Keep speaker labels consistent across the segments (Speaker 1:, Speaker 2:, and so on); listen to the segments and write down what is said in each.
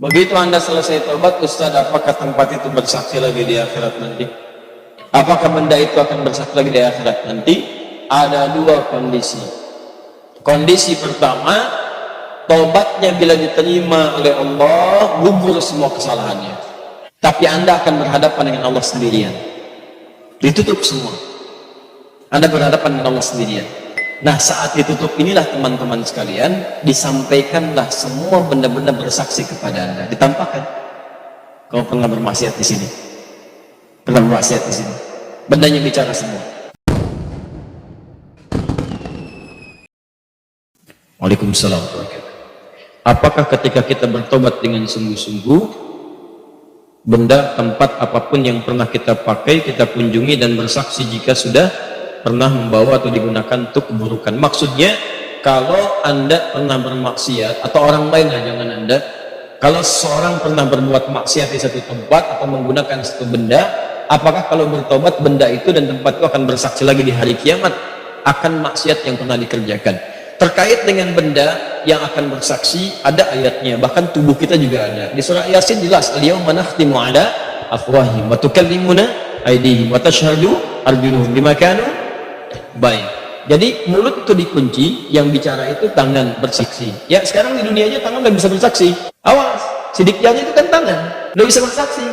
Speaker 1: Begitu Anda selesai tobat, Ustaz, apakah tempat itu bersaksi lagi di akhirat nanti? Apakah benda itu akan bersaksi lagi di akhirat nanti? Ada dua kondisi. Kondisi pertama, tobatnya bila diterima oleh Allah, gugur semua kesalahannya. Tapi Anda akan berhadapan dengan Allah sendirian. Ditutup semua. Anda berhadapan dengan Allah sendirian. Nah, saat ditutup inilah teman-teman sekalian, disampaikanlah semua benda-benda bersaksi kepada Anda. Ditampakkan. Kau pernah bermaksiat di sini. Pernah bermaksiat di sini. Bendanya bicara semua. Waalaikumsalam. Apakah ketika kita bertobat dengan sungguh-sungguh, benda, tempat apapun yang pernah kita pakai, kita kunjungi dan bersaksi jika sudah pernah membawa atau digunakan untuk keburukan? Maksudnya, kalau Anda pernah bermaksiat, atau orang lain lah, jangan Anda, kalau seorang pernah berbuat maksiat di satu tempat atau menggunakan satu benda, apakah kalau bertobat benda itu dan tempat itu akan bersaksi lagi di hari kiamat akan maksiat yang pernah dikerjakan? Terkait dengan benda yang akan bersaksi, ada ayatnya, bahkan tubuh kita juga ada. Di surah Yasin jelas, al-yawma nakhtimu ala afwahihim wa tukallimuna aydihim wa tashhadu arjuluhum bima kanu. Baik, jadi mulut itu dikunci, yang bicara itu tangan bersaksi. Ya, sekarang di dunia aja tangan nggak bisa bersaksi. Awas, sidik jari itu kan tangan, nggak bisa bersaksi.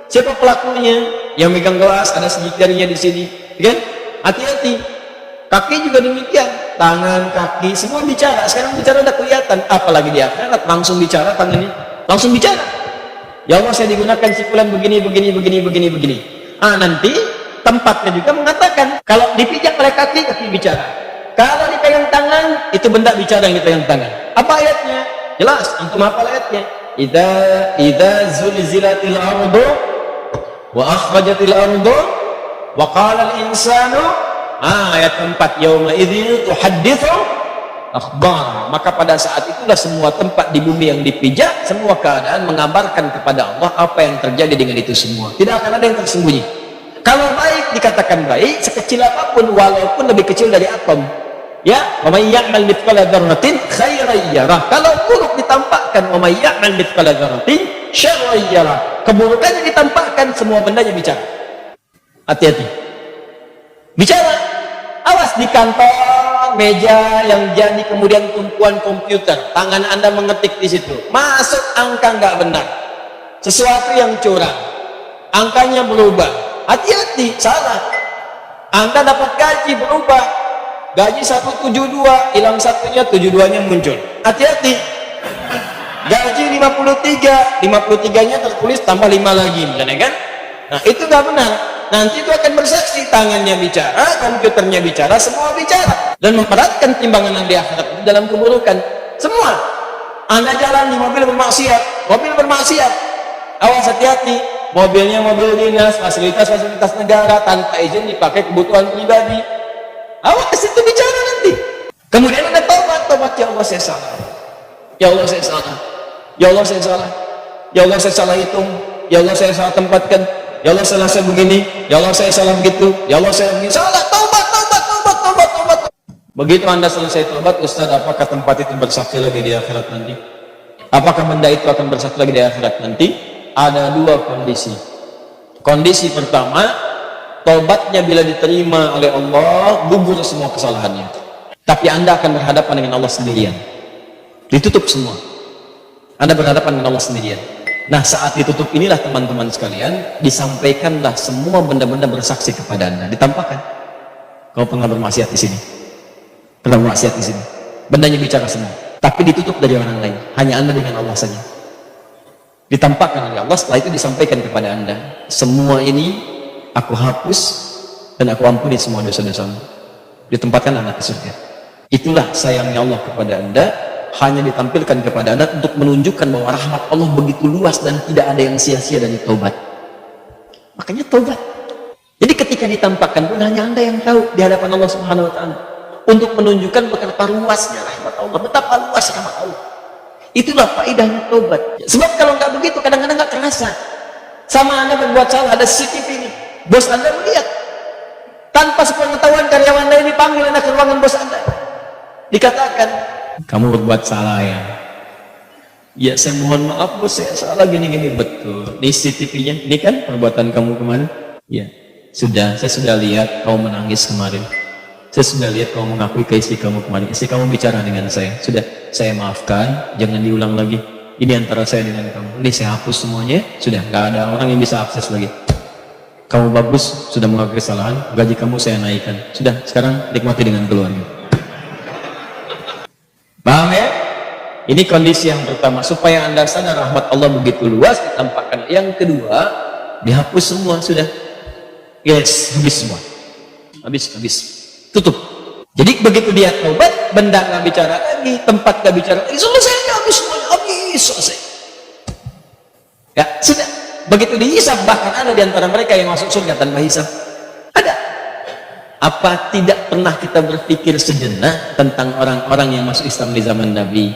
Speaker 1: Siapa pelakunya? Yang megang gelas ada sidik jarinya di sini, kan? Hati-hati. Kaki juga demikian, tangan, kaki, semua bicara. Sekarang bicara udah kelihatan, apalagi di akhirat langsung bicara tangannya, langsung bicara. Ya Allah, saya digunakan sipulan begini, begini, begini, begini, begini. Nanti tempatnya juga mengatakan, kalau dipijak oleh kaki, kaki bicara. Kalau dipegang tangan, itu benda bicara yang dipegang tangan. Apa ayatnya? Jelas, antum hafal ayatnya. Idza zulzilatil ardu wa akhrajatil ardu wa qala al insanu, ayat 4, yauma idzin tuhadditsu akhbar. Maka pada saat itulah semua tempat di bumi yang dipijak, semua keadaan mengabarkan kepada Allah apa yang terjadi dengan itu semua. Tidak akan ada yang tersembunyi. Kalau baik dikatakan baik, sekecil apapun, walaupun lebih kecil dari atom. Ya, wa may ya'mal mithqala dzarratin khairan yarah. Kalau buruk ditampakkan, wa may ya'mal mithqala dzarratin syarran yarah. Keburukannya ditampakkan, semua bendanya bicara. Hati-hati. Bicara. Awas di kantor, meja yang jadi kemudian tumpuan komputer, tangan Anda mengetik di situ. Masuk angka nggak benar. Sesuatu yang curang. Angkanya berubah. Hati-hati, salah. Anda dapat gaji berubah, gaji 172, hilang satunya, 72-nya muncul. Hati-hati. Gaji 53, 53-nya tertulis tambah 5 lagi, misalnya kan? Nah, itu nggak benar. Nanti itu akan bersaksi, tangannya bicara, komputernya bicara, semua bicara, dan memberatkan timbangan di akhirat dalam keburukan. Semua. Anda jalan di mobil bermaksiat, awas, hati-hati. Mobilnya mobil dinas, fasilitas negara, tanpa izin dipakai kebutuhan pribadi. Awas, itu bicara nanti. Kemudian ada tobat, ya Allah saya salah. Ya Allah saya salah. Ya Allah saya salah. Ya Allah saya salah hitung. Ya Allah saya salah tempatkan. Ya Allah saya begini. Ya Allah saya salah begitu. Ya Allah saya begini. Salah, tobat. Begitu Anda selesai tobat, Ustaz, apakah tempat itu bersaksi lagi di akhirat nanti? Apakah benda itu akan bersaksi lagi di akhirat nanti? Ada dua kondisi. Kondisi pertama, tobatnya bila diterima oleh Allah, gugur semua kesalahannya. Tapi Anda akan berhadapan dengan Allah sendirian. Ditutup semua. Anda berhadapan dengan Allah sendirian. Nah, saat ditutup inilah teman-teman sekalian, disampaikanlah semua benda-benda bersaksi kepada Anda. Ditampakkan. Kau pernah bermaksiat di sini. Pernah bermaksiat di sini. Bendanya bicara semua. Tapi ditutup dari orang lain. Hanya Anda dengan Allah saja. Ditampakkan oleh Allah, setelah itu disampaikan kepada Anda, semua ini aku hapus dan aku ampuni semua dosa-dosamu. Ditempatkan Anda ke surga. Itulah sayangnya Allah kepada Anda, hanya ditampilkan kepada Anda untuk menunjukkan bahwa rahmat Allah begitu luas dan tidak ada yang sia-sia dari taubat. Makanya taubat. Jadi ketika ditampakkan pun hanya Anda yang tahu di hadapan Allah Subhanahu wa taala, untuk menunjukkan betapa luasnya rahmat Allah, betapa luas rahmat Allah. Itulah faedahnya taubat. Sebab kalau nggak begitu, kadang-kadang nggak terasa. Sama Anda berbuat salah, ada CCTV ini, bos Anda melihat. Tanpa sepengetahuan karyawan Anda dipanggil Anda ke ruangan bos Anda. Dikatakan, kamu berbuat salah ya. Ya saya mohon maaf bos, saya salah gini-gini. Betul, di CCTV-nya ini kan perbuatan kamu kemarin. Ya sudah, saya sudah lihat kamu menangis kemarin, saya sudah lihat kamu mengakui ke istri kamu kemarin, istri kamu bicara dengan saya, sudah saya maafkan, jangan diulang lagi. Ini antara saya dengan kamu, ini saya hapus semuanya, sudah nggak ada orang yang bisa akses lagi. Kamu bagus, sudah mengakui kesalahan, gaji kamu saya naikkan, sudah sekarang nikmati dengan keluarga. Paham ya? Ini kondisi yang pertama, supaya anda sadar rahmat Allah begitu luas ditampakkan. Yang kedua, dihapus semua sudah. Yes, habis semua, habis tutup. Jadi begitu dia taubat, benda nggak bicara lagi, tempat nggak bicara lagi, selesai, habis semuanya, habis selesai. Ya sudah, begitu dihisab, bahkan ada di antara mereka yang masuk surga tanpa hisab. Ada. Apa tidak pernah kita berpikir sejenak tentang orang-orang yang masuk Islam di zaman Nabi?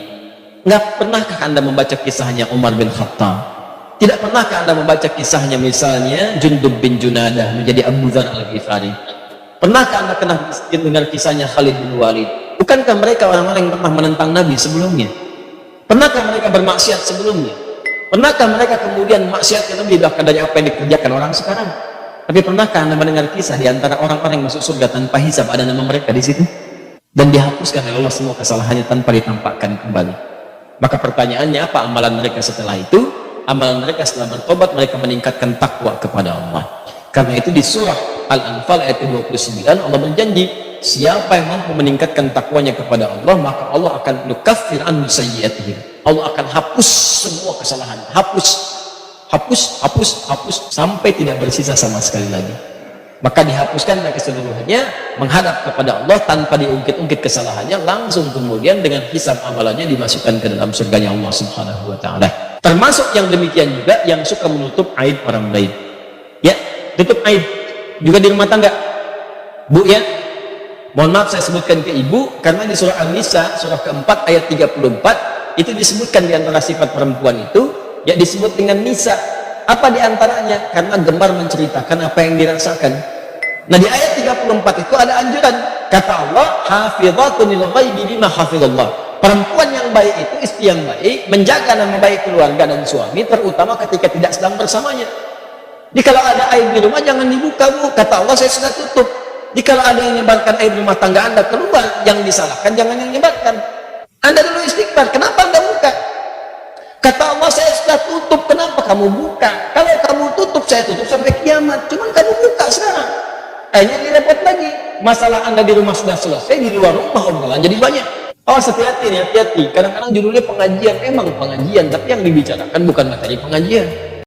Speaker 1: Nggak pernahkah anda membaca kisahnya Umar bin Khattab? Tidak pernahkah anda membaca kisahnya misalnya Jundub bin Junadah menjadi Abu Dzar Al-Ghifari? Pernahkah anda pernah dengar kisahnya Khalid bin Walid? Bukankah mereka orang-orang yang pernah menentang Nabi sebelumnya? Pernahkah mereka bermaksiat sebelumnya? Pernahkah mereka kemudian maksiat lebih bahkan dari apa yang dikerjakan orang sekarang? Tapi pernahkah anda mendengar kisah di antara orang-orang yang masuk surga tanpa hisab ada nama mereka di situ? Dan dihapuskan oleh Allah semua kesalahannya tanpa ditampakkan kembali. Maka pertanyaannya, apa amalan mereka setelah itu? Amalan mereka setelah bertobat, mereka meningkatkan takwa kepada Allah. Karena itu di surah Al-Anfal ayat 29 Allah berjanji, siapa yang mampu meningkatkan takwanya kepada Allah, maka Allah akan nukaffir anhu sayyi'atihim. Allah akan hapus semua kesalahan, hapus sampai tidak bersisa sama sekali lagi. Maka dihapuskan dari keseluruhannya, menghadap kepada Allah tanpa diungkit-ungkit kesalahannya, langsung kemudian dengan hisab amalannya dimasukkan ke dalam surganya Allah Subhanahu wa taala. Termasuk yang demikian juga yang suka menutup aib orang lain. Ya, tutup aib juga di rumah tangga. Bu ya, mohon maaf saya sebutkan ke ibu karena di surah An-Nisa surah keempat ayat 34 itu disebutkan di antara sifat perempuan itu ya disebut dengan nisa. Apa diantaranya? Karena gemar menceritakan apa yang dirasakan. Nah di ayat 34 itu ada anjuran, kata Allah, hafizatun lil ghaibi bima hafizallah. Perempuan yang baik itu, istri yang baik, menjaga nama baik keluarga dan suami, terutama ketika tidak sedang bersamanya. Jadi kalau ada aib di rumah jangan dibuka, Bu. Kata Allah, saya sudah tutup. Jadi kalau ada yang menyebarkan aib rumah tangga anda keluar, yang disalahkan jangan yang menyebarkan. Anda dulu istighfar, kenapa anda buka? Kata Allah, saya sudah tutup, kenapa kamu buka? Kalau kamu tutup, saya tutup sampai kiamat. Cuman kamu buka sekarang. Akhirnya direpot lagi. Masalah anda di rumah sudah selesai, di luar rumah obrolan jadi banyak. Awas, hati-hati nih, hati-hati. Kadang-kadang judulnya pengajian, emang pengajian, tapi yang dibicarakan bukan materi pengajian.